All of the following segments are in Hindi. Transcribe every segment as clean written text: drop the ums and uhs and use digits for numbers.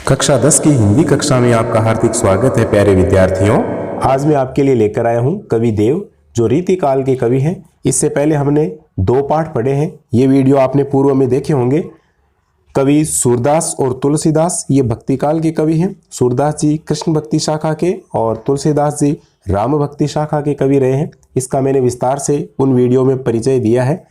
कक्षा 10 की हिंदी कक्षा में आपका हार्दिक स्वागत है प्यारे विद्यार्थियों। आज मैं आपके लिए लेकर आया हूं कवि देव, जो रीति काल के कवि हैं। इससे पहले हमने 2 पाठ पढ़े हैं। ये वीडियो आपने पूर्व में देखे होंगे। कवि सूरदास और तुलसीदास ये भक्ति काल के कवि हैं। सूरदास जी कृष्ण भक्ति शाखा के और तुलसीदास जी राम भक्ति शाखा के कवि रहे हैं। इसका मैंने विस्तार से उन वीडियो में परिचय दिया है।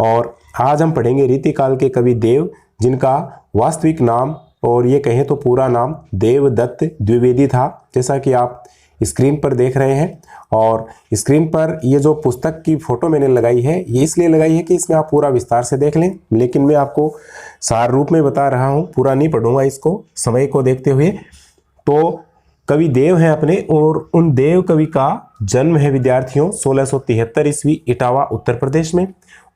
और आज हम पढ़ेंगे रीति काल के कवि देव, जिनका वास्तविक नाम और ये कहें तो पूरा नाम देवदत्त द्विवेदी था, जैसा कि आप स्क्रीन पर देख रहे हैं। और स्क्रीन पर ये जो पुस्तक की फोटो मैंने लगाई है, ये इसलिए लगाई है कि इसमें आप पूरा विस्तार से देख लें, लेकिन मैं आपको सार रूप में बता रहा हूँ, पूरा नहीं पढ़ूंगा इसको समय को देखते हुए। तो कवि देव हैं अपने, और उन देव कवि का जन्म है विद्यार्थियों 1673 ईस्वी इटावा उत्तर प्रदेश में,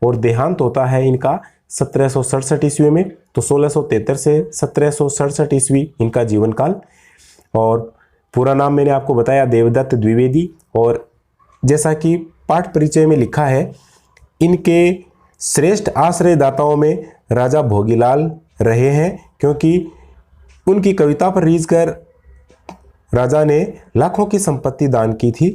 और देहांत होता है इनका 1767 ईस्वी में। तो 1673 से 1767 ईस्वी इनका जीवन काल। और पूरा नाम मैंने आपको बताया देवदत्त द्विवेदी। और जैसा कि पाठ परिचय में लिखा है, इनके श्रेष्ठ आश्रयदाताओं में राजा भोगीलाल रहे हैं, क्योंकि उनकी कविता पर रीझ कर राजा ने लाखों की संपत्ति दान की थी।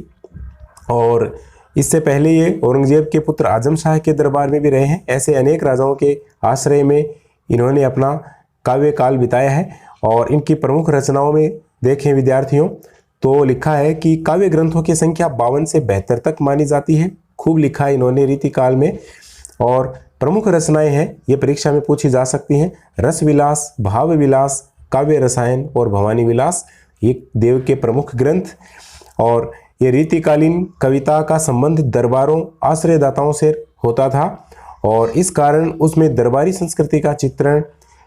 और इससे पहले ये औरंगजेब के पुत्र आजम शाह के दरबार में भी रहे हैं। ऐसे अनेक राजाओं के आश्रय में इन्होंने अपना काव्य काल बिताया है। और इनकी प्रमुख रचनाओं में देखें विद्यार्थियों तो लिखा है कि काव्य ग्रंथों की संख्या 52 से 72 तक मानी जाती है। खूब लिखा है इन्होंने रीति काल में। और प्रमुख रचनाएं हैं, ये परीक्षा में पूछी जा सकती हैं। रस विलास, भाव विलास, काव्य रसायन और भवानी विलास, ये देव के प्रमुख ग्रंथ। और ये रीतिकालीन कविता का संबंध दरबारों आश्रयदाताओं से होता था, और इस कारण उसमें दरबारी संस्कृति का चित्रण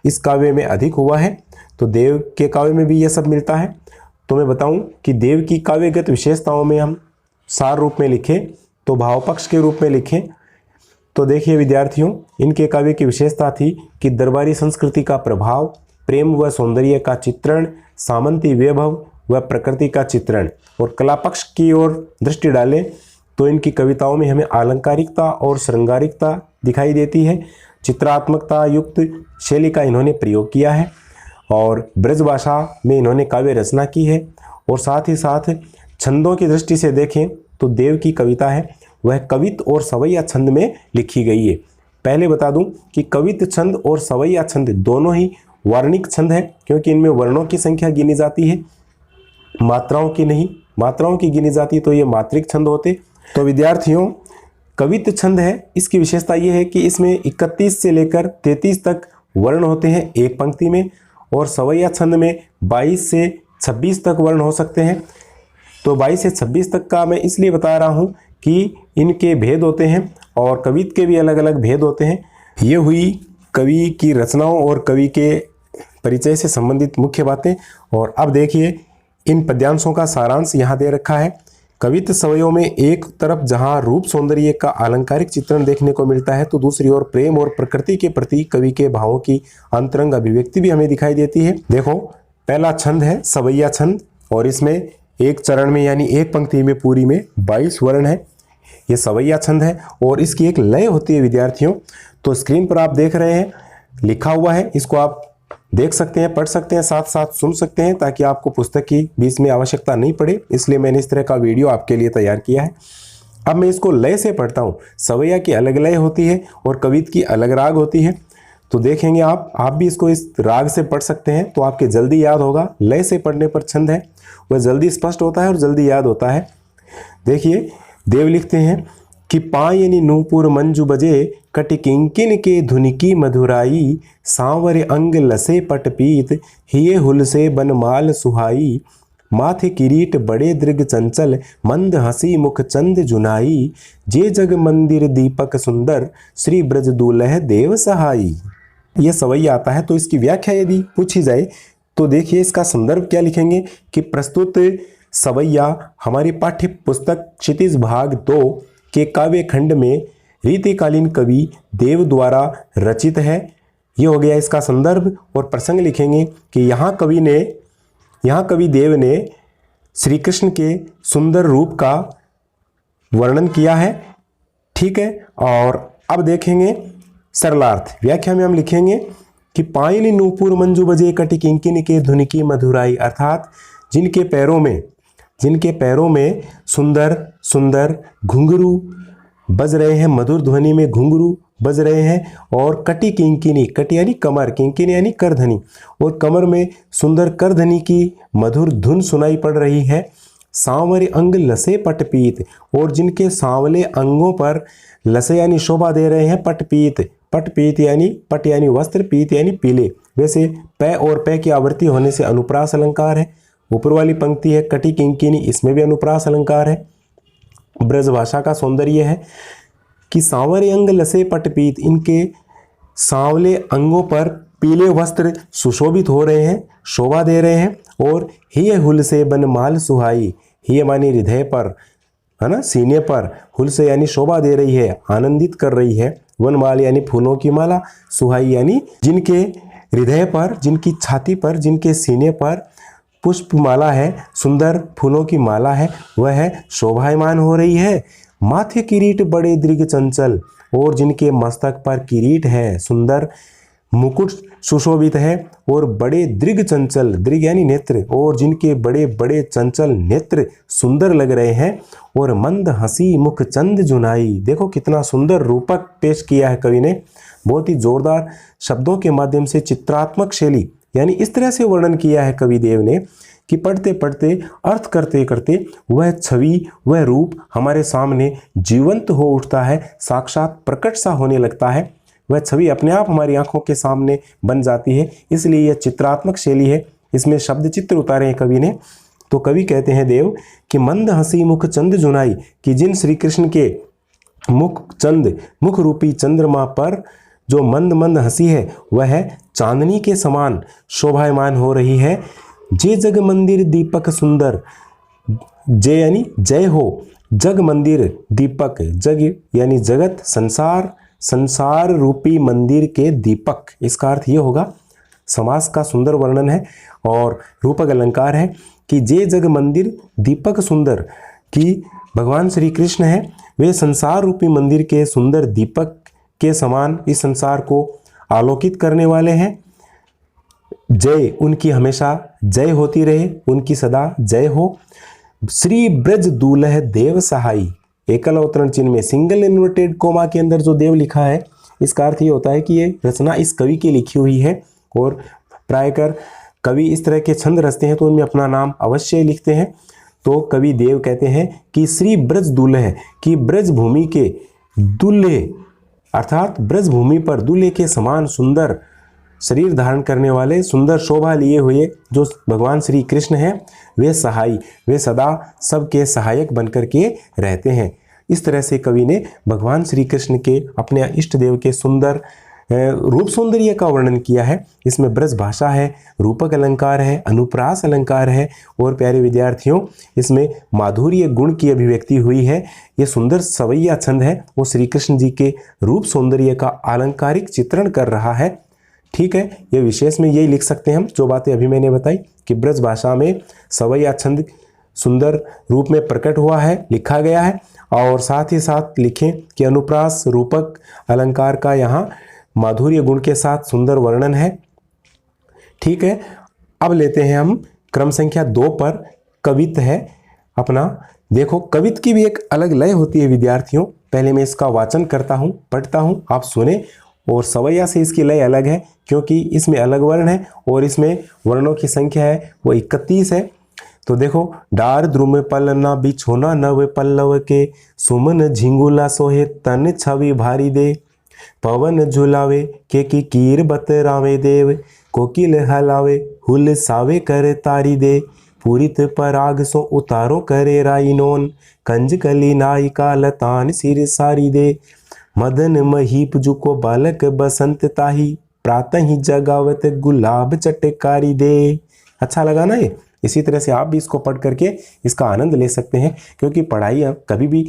इस काव्य में अधिक हुआ है। तो देव के काव्य में भी ये सब मिलता है। तो मैं बताऊं कि देव की काव्यगत विशेषताओं में हम सार रूप में लिखें तो भाव पक्ष के रूप में लिखें। तो देखिए विद्यार्थियों, इनके काव्य की विशेषता थी कि दरबारी संस्कृति का प्रभाव, प्रेम व सौंदर्य का चित्रण, सामंती वैभव व प्रकृति का चित्रण। और कला पक्ष की ओर दृष्टि डालें तो इनकी कविताओं में हमें अलंकारिकता और श्रृंगारिकता दिखाई देती है। चित्रात्मकता युक्त शैली का इन्होंने प्रयोग किया है, और ब्रज भाषा में इन्होंने काव्य रचना की है। और साथ ही साथ छंदों की दृष्टि से देखें तो देव की कविता है वह कवित और सवैया छंद में लिखी गई है। पहले बता दूं कि कवित छंद और सवैया छंद दोनों ही वर्णिक छंद है, क्योंकि इनमें वर्णों की संख्या गिनी जाती है, मात्राओं की नहीं। मात्राओं की गिनी जाती तो ये मात्रिक छंद होते। तो विद्यार्थियों, कवित छंद है, इसकी विशेषता ये है कि इसमें 31 से लेकर 33 तक वर्ण होते हैं एक पंक्ति में, और सवैया छंद में 22 से 26 तक वर्ण हो सकते हैं। तो 22 से 26 तक का मैं इसलिए बता रहा हूँ कि इनके भेद होते हैं, और कवित के भी अलग अलग भेद होते हैं। ये हुई कवि की रचनाओं और कवि के परिचय से संबंधित मुख्य बातें। और अब देखिए इन पद्यांशों का सारांश यहाँ दे रखा है। कवित सवयों में एक तरफ जहाँ रूप सौंदर्य का अलंकारिक चित्रण देखने को मिलता है, तो दूसरी ओर प्रेम और प्रकृति के प्रति कवि के भावों की अंतरंग अभिव्यक्ति भी हमें दिखाई देती है। देखो, पहला छंद है सवैया छंद, और इसमें एक चरण में यानी एक पंक्ति में पूरी में 22 वर्ण है। ये सवैया छंद है, और इसकी एक लय होती है विद्यार्थियों। तो स्क्रीन पर आप देख रहे हैं लिखा हुआ है, इसको आप देख सकते हैं, पढ़ सकते हैं, साथ साथ सुन सकते हैं, ताकि आपको पुस्तक की बीच में आवश्यकता नहीं पड़े। इसलिए मैंने इस तरह का वीडियो आपके लिए तैयार किया है। अब मैं इसको लय से पढ़ता हूँ। सवैया की अलग लय होती है और कवित की अलग राग होती है। तो देखेंगे आप भी इसको इस राग से पढ़ सकते हैं, तो आपके जल्दी याद होगा। लय से पढ़ने पर छंद है वह जल्दी स्पष्ट होता है और जल्दी याद होता है। देखिए देव लिखते हैं कि पायनी नूपुर मंजू बजे, कटि किंकिन के धुनि की मधुराई, सांवर अंग लसे पटपीत, हिये हुल से बनमाल सुहाई, माथे किरीट बड़े दृग चंचल, मंद हंसी मुख चंद जुनाई, जे जग मंदिर दीपक सुंदर, श्री ब्रज दूल्ह देव सहाई। ये सवैया आता है। तो इसकी व्याख्या यदि पूछी जाए तो देखिए इसका संदर्भ क्या लिखेंगे कि प्रस्तुत सवैया हमारी पाठ्य पुस्तक क्षितिज भाग 2 के काव्य खंड में रीतिकालीन कवि देव द्वारा रचित है। ये हो गया इसका संदर्भ। और प्रसंग लिखेंगे कि यहाँ कवि देव ने श्री कृष्ण के सुंदर रूप का वर्णन किया है। ठीक है। और अब देखेंगे सरलार्थ। व्याख्या में हम लिखेंगे कि पायनी नूपुर मंजू बजे कटि किंकिनी के धुन की मधुराई, अर्थात जिनके पैरों में सुंदर सुंदर घुंघरू बज रहे हैं, मधुर ध्वनि में घुंघरू बज रहे हैं, और कटि किंकिनी, कटि यानी कमर, किंकिनी यानी करधनी, और कमर में सुंदर करधनी की मधुर धुन सुनाई पड़ रही है। सांवरे अंग लसे पटपीत, और जिनके सांवले अंगों पर लसे यानी शोभा दे रहे हैं पटपीत, पटपीत यानी पट यानी वस्त्र, पीत यानी पीले। वैसे पै और पै की आवृत्ति होने से अनुप्रास अलंकार है। ऊपर वाली पंक्ति है कटि किंकिनी, इसमें भी अनुप्रास अलंकार है। ब्रज भाषा का सौंदर्य है कि सांवरे अंग लसे पटपीत, इनके सांवले अंगों पर पीले वस्त्र सुशोभित हो रहे हैं, शोभा दे रहे हैं। और हिय हुल से बनमाल सुहाई, हिय मानी हृदय पर, है ना, सीने पर, हुल से यानी शोभा दे रही है, आनंदित कर रही है। वनमाल यानी फूलों की माला, सुहाई यानी जिनके हृदय पर, जिनकी छाती पर, जिनके सीने पर पुष्पमाला है, सुंदर फूलों की माला है, वह शोभायमान हो रही है। माथे किरीट बड़े दृग चंचल, और जिनके मस्तक पर किरीट है, सुंदर मुकुट सुशोभित है, और बड़े दृग चंचल, दृग यानी नेत्र, और जिनके बड़े बड़े चंचल नेत्र सुंदर लग रहे हैं। और मंद हंसी मुख चंद जुनाई, देखो कितना सुंदर रूपक पेश किया है कवि ने, बहुत ही जोरदार शब्दों के माध्यम से चित्रात्मक शैली, यानी इस तरह से वर्णन किया है कवि देव ने कि पढ़ते पढ़ते अर्थ करते करते वह छवि, वह रूप हमारे सामने जीवंत हो उठता है, साक्षात प्रकट सा होने लगता है। वह छवि अपने आप हमारी आंखों के सामने बन जाती है। इसलिए यह चित्रात्मक शैली है, इसमें शब्द चित्र उतारे हैं कवि ने। तो कवि कहते हैं देव कि मंद हंसी मुख चंद जुनाई, कि जिन श्री कृष्ण के मुख रूपी चंद्रमा पर जो मंद मंद हंसी है, वह चांदनी के समान शोभायमान हो रही है। जे जग मंदिर दीपक सुंदर, जय यानी जय हो, जग मंदिर दीपक, जग यानी जगत, संसार, संसार रूपी मंदिर के दीपक, इसका अर्थ ये होगा। समास का सुंदर वर्णन है और रूपक अलंकार है कि जे जग मंदिर दीपक सुंदर, कि भगवान श्री कृष्ण है, वे संसार रूपी मंदिर के सुंदर दीपक के समान इस संसार को आलोकित करने वाले हैं। जय उनकी हमेशा जय होती रहे, उनकी सदा जय हो। श्री ब्रज दूल्ह देव सहाई, एकल अवतरण चिन्ह में सिंगल इन्वर्टेड कोमा के अंदर जो देव लिखा है, इसका अर्थ ये होता है कि ये रचना इस कवि की लिखी हुई है। और प्रायकर कवि इस तरह के छंद रचते हैं तो उनमें अपना नाम अवश्य लिखते हैं। तो कवि देव कहते हैं कि श्री ब्रज दूल्हे, कि ब्रज भूमि के दूल्हे, अर्थात ब्रज भूमि पर दूल्हे के समान सुंदर शरीर धारण करने वाले, सुंदर शोभा लिए हुए जो भगवान श्री कृष्ण हैं, वे सहाई, वे सदा सबके सहायक बनकर के रहते हैं। इस तरह से कवि ने भगवान श्री कृष्ण के, अपने इष्ट देव के सुंदर रूप सौंदर्य का वर्णन किया है। इसमें ब्रज भाषा है, रूपक अलंकार है, अनुप्रास अलंकार है, और प्यारे विद्यार्थियों इसमें माधुर्य गुण की अभिव्यक्ति हुई है। ये सुंदर सवैया छंद है, वो श्री कृष्ण जी के रूप सौंदर्य का अलंकारिक चित्रण कर रहा है। ठीक है, ये विशेष में यही लिख सकते हैं हम, जो बातें अभी मैंने बताई कि ब्रज भाषा में सवैया छंद सुंदर रूप में प्रकट हुआ है, लिखा गया है। और साथ ही साथ लिखें कि अनुप्रास रूपक अलंकार का यहाँ माधुर्य गुण के साथ सुंदर वर्णन है। ठीक है, अब लेते हैं हम क्रम संख्या 2 पर कवित है अपना। देखो कवित की भी एक अलग लय होती है विद्यार्थियों। पहले मैं इसका वाचन करता हूँ, पढ़ता हूँ, आप सुने। और सवैया से इसकी लय अलग है क्योंकि इसमें अलग वर्ण है और इसमें वर्णों की संख्या है वो 31 है। तो देखो, डार द्रुम पलना बिछोना नव पल्लव के, सुमन झिंगुला सोहे तन छवि भारी दे, पवन झुलावे के की कीर बतरावे देव, कोकिल हलावे हुल सावे कर तारी दे, पूरित पराग सो उतारो करे राइनोन, कंज कली नायिका लतान सिर सारी दे, मदन महीप जुको बालक बसंत ताही, प्रातः ही जगावत गुलाब चटकारी दे। अच्छा लगा ना ये? इसी तरह से आप भी इसको पढ़ करके इसका आनंद ले सकते हैं, क्योंकि पढ़ाई कभी भी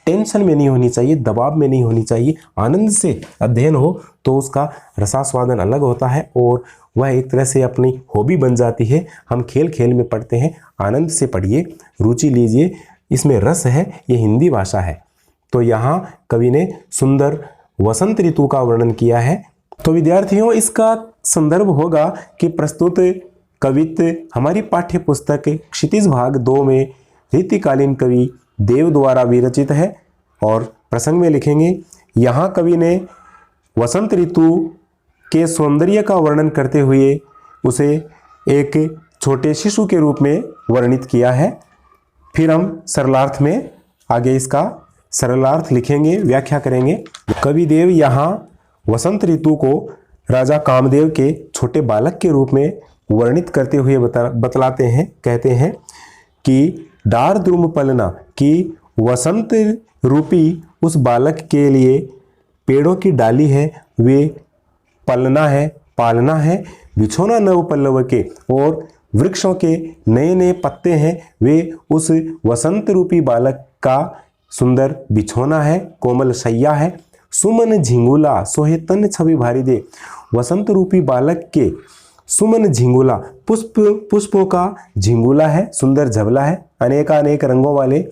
टेंशन में नहीं होनी चाहिए, दबाव में नहीं होनी चाहिए। आनंद से अध्ययन हो तो उसका रसास्वादन अलग होता है और वह एक तरह से अपनी हॉबी बन जाती है। हम खेल खेल में पढ़ते हैं, आनंद से पढ़िए, रुचि लीजिए, इसमें रस है। ये हिंदी भाषा है। तो यहाँ कवि ने सुंदर वसंत ऋतु का वर्णन किया है। तो विद्यार्थियों इसका संदर्भ होगा कि प्रस्तुत कवित्व हमारी पाठ्य पुस्तक क्षितिज भाग 2 में रीतिकालीन कवि देव द्वारा विरचित है। और प्रसंग में लिखेंगे, यहाँ कवि ने वसंत ऋतु के सौंदर्य का वर्णन करते हुए उसे एक छोटे शिशु के रूप में वर्णित किया है। फिर हम सरलार्थ में आगे इसका सरलार्थ लिखेंगे, व्याख्या करेंगे। कवि देव यहाँ वसंत ऋतु को राजा कामदेव के छोटे बालक के रूप में वर्णित करते हुए बतलाते हैं, कहते हैं कि डार द्रुम पलना, कि वसंत रूपी उस बालक के लिए पेड़ों की डाली है, वे पलना है, पालना है। बिछोना नव पल्लव के, और वृक्षों के नए नए पत्ते हैं, वे उस वसंत रूपी बालक का सुंदर बिछोना है, कोमल शैया है। सुमन झिंगुला सोहे तन छवि भारी दे, वसंत रूपी बालक के सुमन झिंगुला, पुष्पों का झिंगुला है, सुंदर झबला है। अनेकानेक रंगों वाले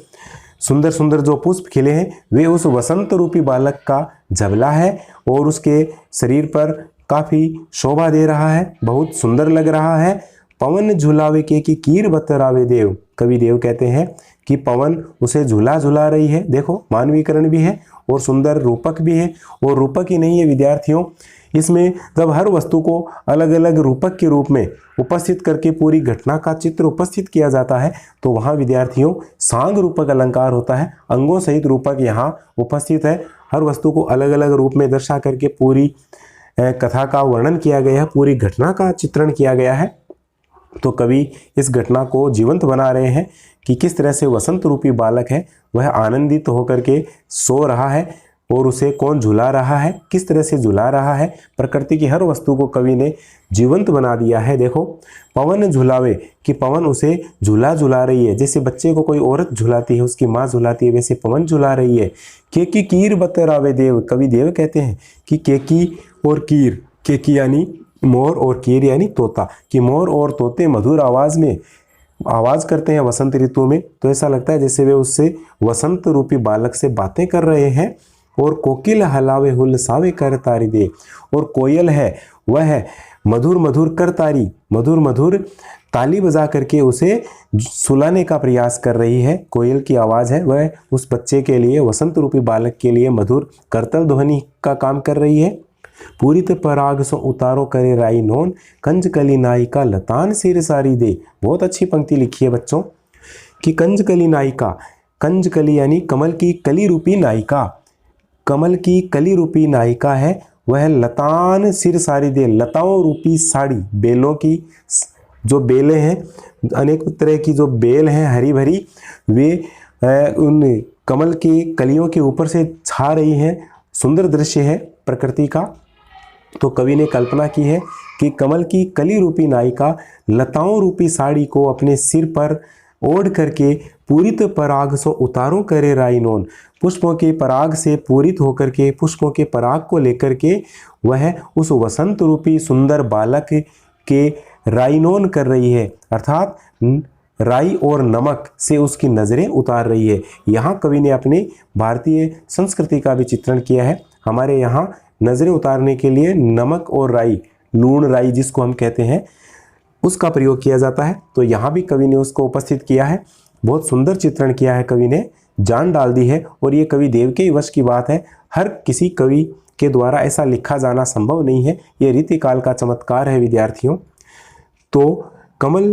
सुंदर सुंदर जो पुष्प खिले हैं वे उस वसंत रूपी बालक का झबला है, और उसके शरीर पर काफी शोभा दे रहा है, बहुत सुंदर लग रहा है। पवन झुलावे के की कीर बतरावे देव, कवि देव कहते हैं कि पवन उसे झुला झुला रही है। देखो, मानवीकरण भी है और सुंदर रूपक भी है। और रूपक ही नहीं है विद्यार्थियों, इसमें जब हर वस्तु को अलग अलग रूपक के रूप में उपस्थित करके पूरी घटना का चित्र उपस्थित किया जाता है तो वहाँ विद्यार्थियों सांग रूपक अलंकार होता है। अंगों सहित रूपक यहाँ उपस्थित है। हर वस्तु को अलग अलग रूप में दर्शा करके पूरी कथा का वर्णन किया गया है, पूरी घटना का चित्रण किया गया है। तो कवि इस घटना को जीवंत बना रहे हैं कि किस तरह से वसंत रूपी बालक है वह आनंदित होकर के सो रहा है और उसे कौन झुला रहा है, किस तरह से झुला रहा है। प्रकृति की हर वस्तु को कवि ने जीवंत बना दिया है। देखो, पवन झुलावे, कि पवन उसे झूला झुला रही है, जैसे बच्चे को कोई औरत झुलाती है, उसकी माँ झुलाती है, वैसे पवन झुला रही है। केकी कीर बतरावे देव, कवि देव कहते हैं कि केकी और कीर, केकी यानी मोर और कीर यानी तोता, कि मोर और तोते मधुर आवाज में आवाज करते हैं वसंत ऋतु में, तो ऐसा लगता है जैसे वे उससे वसंत रूपी बालक से बातें कर रहे हैं। और कोकिल हलावे हुलसावे कर तारी दे, और कोयल है वह मधुर मधुर कर तारी, मधुर मधुर ताली बजा करके उसे सुलाने का प्रयास कर रही है। कोयल की आवाज़ है वह उस बच्चे के लिए, वसंत रूपी बालक के लिए मधुर करतल ध्वनि का काम कर रही है। पूरित पराग सो उतारो करे राई नोन, कंज कली नायिका लतान सिर सारी दे। बहुत अच्छी पंक्ति लिखी है बच्चों कि कंज कली नायिका, कंज कली यानी कमल की कली रूपी नायिका, कमल की कली रूपी नायिका है वह लतान सिर सारी दे, लताओं रूपी साड़ी, बेलों की जो बेलें हैं, अनेक तरह की जो बेल हैं हरी भरी, वे उन कमल की कलियों के ऊपर से छा रही हैं। सुंदर दृश्य है प्रकृति का। तो कवि ने कल्पना की है कि कमल की कली रूपी नायिका लताओं रूपी साड़ी को अपने सिर पर ओढ़ करके पूरित पराग सो उतारों करे राइनोन, पुष्पों के पराग से पूरित होकर के, पुष्पों के पराग को लेकर के वह उस वसंत रूपी सुंदर बालक के राइनोन कर रही है, अर्थात राई और नमक से उसकी नज़रें उतार रही है। यहाँ कवि ने अपने भारतीय संस्कृति का भी चित्रण किया है। हमारे यहाँ नज़रें उतारने के लिए नमक और राई, लूण राई जिसको हम कहते हैं, उसका प्रयोग किया जाता है। तो यहाँ भी कवि ने उसको उपस्थित किया है। बहुत सुंदर चित्रण किया है, कवि ने जान डाल दी है। और ये कवि देव के वश की बात है, हर किसी कवि के द्वारा ऐसा लिखा जाना संभव नहीं है। ये रीतिकाल का चमत्कार है विद्यार्थियों। तो कमल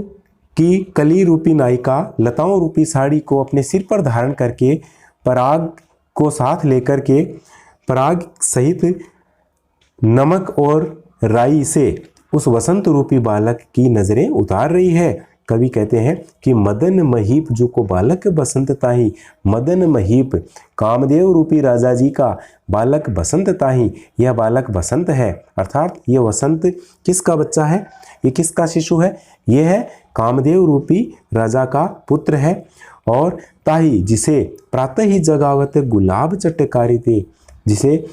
की कली रूपी नायिका लताओं रूपी साड़ी को अपने सिर पर धारण करके पराग को साथ लेकर के पराग सहित नमक और राई से उस वसंत रूपी बालक की नज़रें उतार रही है। कवि कहते हैं कि मदन महीप जो को बालक बसंत ताही, मदन महीप कामदेव रूपी राजा जी का बालक बसंत ताही, यह बालक बसंत है। अर्थात ये वसंत किसका बच्चा है, ये किसका शिशु है, ये है कामदेव रूपी राजा का पुत्र है। और ताही जिसे प्रातः ही जगावत गुलाब चटकारी थे, जिसे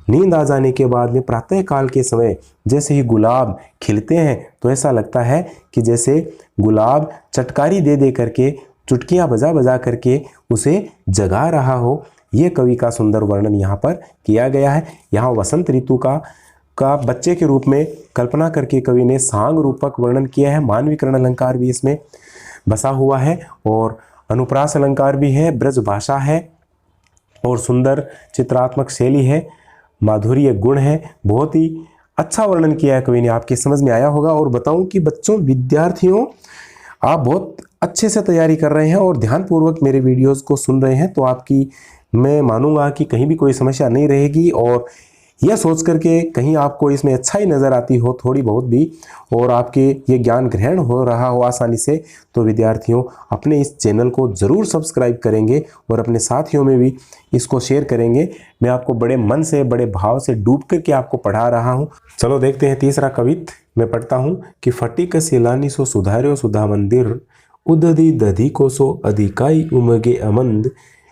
नींद आ जाने के बाद में प्रातः काल के समय जैसे ही गुलाब खिलते हैं तो ऐसा लगता है कि जैसे गुलाब चटकारी दे दे करके, चुटकियां बजा बजा करके उसे जगा रहा हो। ये कवि का सुंदर वर्णन यहाँ पर किया गया है। यहाँ वसंत ऋतु का का बच्चे के रूप में कल्पना करके कवि ने सांग रूपक वर्णन किया है। मानवीकरण अलंकार भी इसमें बसा हुआ है और अनुप्रास अलंकार भी है, ब्रज भाषा है और सुंदर चित्रात्मक शैली है, माधुर्य गुण है। बहुत ही अच्छा वर्णन किया है कवि ने, आपके समझ में आया होगा। और बताऊं कि बच्चों, विद्यार्थियों, आप बहुत अच्छे से तैयारी कर रहे हैं और ध्यानपूर्वक मेरे वीडियोस को सुन रहे हैं, तो आपकी मैं मानूंगा कि कहीं भी कोई समस्या नहीं रहेगी। और यह सोच करके कहीं आपको इसमें अच्छाई नज़र आती हो थोड़ी बहुत भी, और आपके ये ज्ञान ग्रहण हो रहा हो आसानी से, तो विद्यार्थियों अपने इस चैनल को ज़रूर सब्सक्राइब करेंगे और अपने साथियों में भी इसको शेयर करेंगे। मैं आपको बड़े मन से, बड़े भाव से डूब करके आपको पढ़ा रहा हूँ। चलो देखते हैं तीसरा कवित मैं पढ़ता हूँ कि फटिक सिलानी सो सुधार्यो सुधा मंदिर, उदधि दधि को सो अधिकाई उमगे अमंद,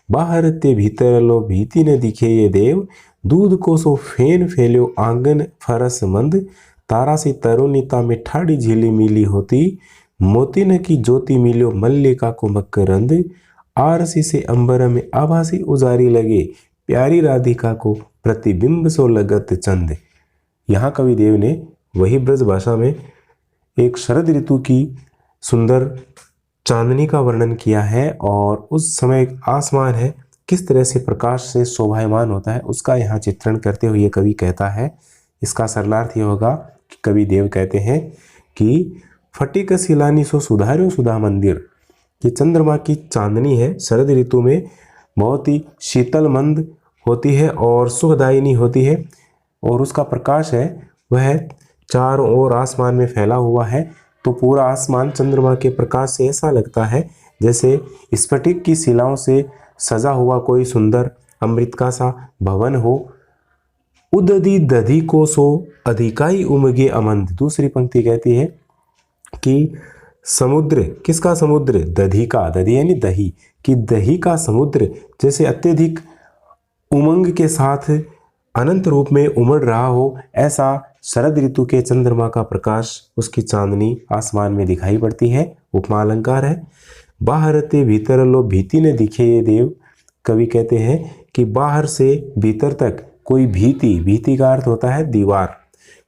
बाहर ते भीतर लो भीति न दिखे ये देव, दूध को सो फेन फैल्यो आंगन फरस मंद, तारा सी तरुणिता में ठाड़ी झीली मिली होती, मोती न की ज्योति मिलियो मल्लिका को मकरंद, आरसी से अंबर में आभासी उजारी लगे, प्यारी राधिका को प्रतिबिंब सो लगत चंद। यहाँ कवि देव ने वही ब्रज भाषा में एक शरद ऋतु की सुंदर चांदनी का वर्णन किया है और उस समय आसमान है किस तरह से प्रकाश से शोभायमान होता है उसका यहाँ चित्रण करते हुए कवि कहता है। इसका सरलार्थ ये होगा कि कवि देव कहते हैं कि फटिक सिलानी सो सुधार्यो सुधा मंदिर, कि चंद्रमा की चांदनी है शरद ऋतु में बहुत ही शीतल मंद होती है और सुखदायिनी होती है, और उसका प्रकाश है वह चारों ओर आसमान में फैला हुआ है। तो पूरा आसमान चंद्रमा के प्रकाश से ऐसा लगता है जैसे स्फटिक की शिलाओं से सजा हुआ कोई सुंदर अमृत का सा भवन हो। उदधि दधि को सो अधिकाई उमगे अमंद। दूसरी पंक्ति कहती है कि समुद्र, किसका समुद्र? दधि का, दधि यानी दही, कि दही का समुद्र जैसे अत्यधिक उमंग के साथ अनंत रूप में उमड़ रहा हो, ऐसा शरद ऋतु के चंद्रमा का प्रकाश, उसकी चांदनी आसमान में दिखाई पड़ती है। उपमा अलंकार है। बाहर ते भीतर लो भीति ने दिखे ये देव। कवि कहते हैं कि बाहर से भीतर तक कोई भीति, भीति का अर्थ होता है दीवार,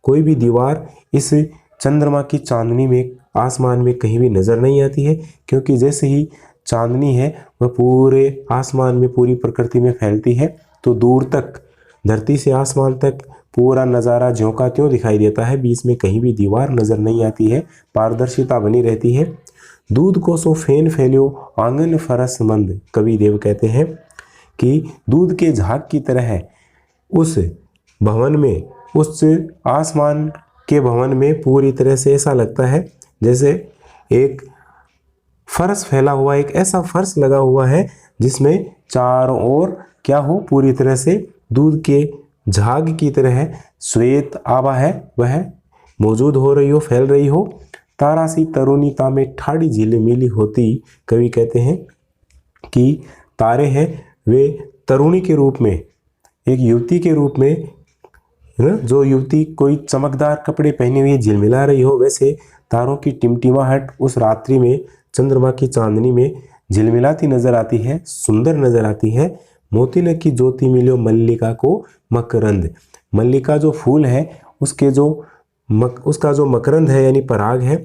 कोई भी दीवार इस चंद्रमा की चांदनी में आसमान में कहीं भी नजर नहीं आती है, क्योंकि जैसे ही चांदनी है वह पूरे आसमान में, पूरी प्रकृति में फैलती है, तो दूर तक धरती से आसमान तक पूरा नज़ारा ज्यों का त्यों दिखाई देता है, बीच में कहीं भी दीवार नजर नहीं आती है, पारदर्शिता बनी रहती है। दूध को सो फेन फैल्यो आंगन फरस मंद। कवि देव कहते हैं कि दूध के झाग की तरह है उस भवन में, उस आसमान के भवन में पूरी तरह से ऐसा लगता है जैसे एक फर्श फैला हुआ, एक ऐसा फर्श लगा हुआ है जिसमें चारों ओर क्या हो, पूरी तरह से दूध के झाग की तरह है, श्वेत आभा है वह मौजूद हो रही हो, फैल रही हो। तारा सी तरुणिता में ठाड़ी झील मिली होती। कवि कहते हैं कि तारे हैं वे तरुणी के रूप में, एक युवती के रूप में, जो युवती कोई चमकदार कपड़े पहने हुए झिलमिला रही हो, वैसे तारों की टिमटिमाहट उस रात्रि में चंद्रमा की चांदनी में झिलमिलाती नजर आती है, सुंदर नजर आती है। मोती न की ज्योति मिलियो मल्लिका को मकरंद। मल्लिका जो फूल है उसके जो उसका जो मकरंद है यानी पराग है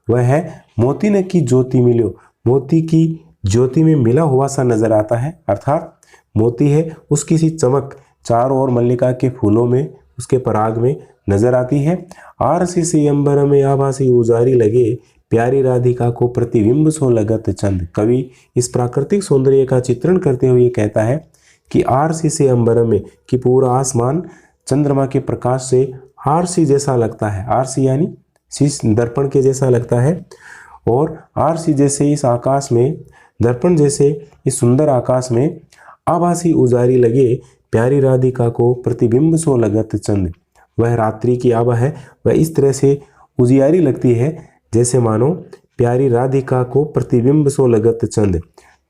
वह है मोती न की ज्योति मिलियो, मोती की ज्योति में मिला हुआ सा नजर आता है, अर्थात मोती है उसकी सी चमक चारों ओर मल्लिका के फूलों में, उसके पराग में नजर आती है। आरसी से अंबर में आभासी उजारी लगे, प्यारी राधिका को प्रतिबिंब सो लगत चंद। कवि इस प्राकृतिक सौंदर्य का चित्रण करते हुए कहता है कि आरसी से अंबर में, कि पूरा आसमान चंद्रमा के प्रकाश से आरसी जैसा लगता है, आरसी यानी शीश दर्पण के जैसा लगता है, और आरसी जैसे इस आकाश में, दर्पण जैसे इस सुंदर आकाश में आभासी उजारी लगे, प्यारी राधिका को प्रतिबिंब सो लगत चंद। वह रात्रि की आभा है, वह इस तरह से उजियारी लगती है जैसे मानो प्यारी राधिका को प्रतिबिंब सो लगत चंद,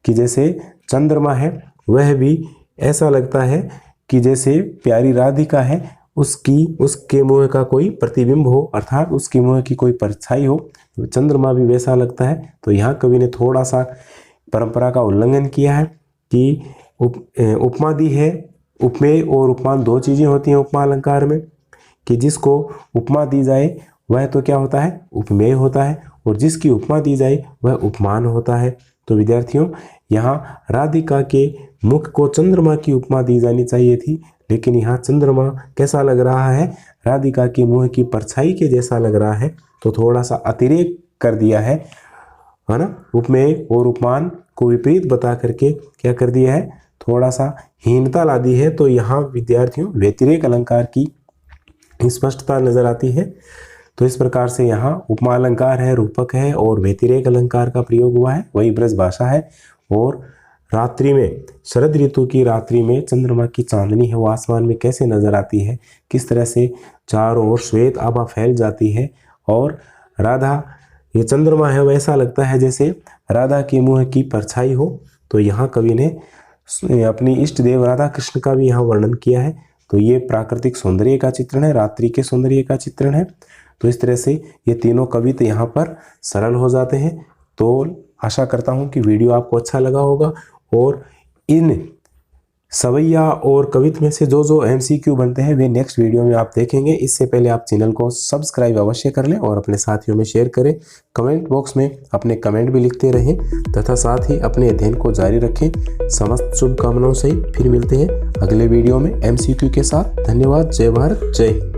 कि जैसे चंद्रमा है वह भी ऐसा लगता है कि जैसे प्यारी राधिका है उसके मुँह का कोई प्रतिबिंब हो, अर्थात उसके मुँह की कोई परछाई हो, तो चंद्रमा भी वैसा लगता है। तो यहाँ कवि ने थोड़ा सा परंपरा का उल्लंघन किया है कि उपमा दी है। उपमेय और उपमान दो चीज़ें होती हैं उपमा अलंकार में, कि जिसको उपमा दी जाए वह तो क्या होता है, उपमेय होता है, और जिसकी उपमा दी जाए वह उपमान होता है। तो विद्यार्थियों, यहाँ राधिका के मुख को चंद्रमा की उपमा दी जानी चाहिए थी, लेकिन यहाँ चंद्रमा कैसा लग रहा है, राधिका के मुंह की परछाई के जैसा लग रहा है। तो थोड़ा सा अतिरेक कर दिया है ना, उपमेय और उपमान को विपरीत बता करके क्या कर दिया है, थोड़ा सा हीनता ला दी है। तो यहाँ विद्यार्थियों व्यतिरेक अलंकार की स्पष्टता नजर आती है। तो इस प्रकार से यहाँ उपमा अलंकार है, रूपक है, और व्यतिरेक अलंकार का प्रयोग हुआ है, वही ब्रज भाषा है। और रात्रि में, शरद ऋतु की रात्रि में चंद्रमा की चांदनी है वो आसमान में कैसे नजर आती है, किस तरह से चारों ओर श्वेत आभा फैल जाती है, और राधा, ये चंद्रमा है वैसा लगता है जैसे राधा के मुंह की परछाई हो। तो यहाँ कवि ने अपनी इष्ट देव राधा कृष्ण का भी यहाँ वर्णन किया है। तो ये प्राकृतिक सौंदर्य का चित्रण है, रात्रि के सौंदर्य का चित्रण है। तो इस तरह से ये तीनों कविता यहाँ पर सरल हो जाते हैं। तो आशा करता हूँ कि वीडियो आपको अच्छा लगा होगा, और इन सवैया और कवित्व में से जो जो MCQ बनते हैं वे नेक्स्ट वीडियो में आप देखेंगे। इससे पहले आप चैनल को सब्सक्राइब अवश्य कर लें और अपने साथियों में शेयर करें। कमेंट बॉक्स में अपने कमेंट भी लिखते रहें तथा साथ ही अपने अध्ययन को जारी रखें। समस्त शुभकामनाओं से फिर मिलते हैं अगले वीडियो में MCQ के साथ। धन्यवाद। जय भारत, जय हिंद।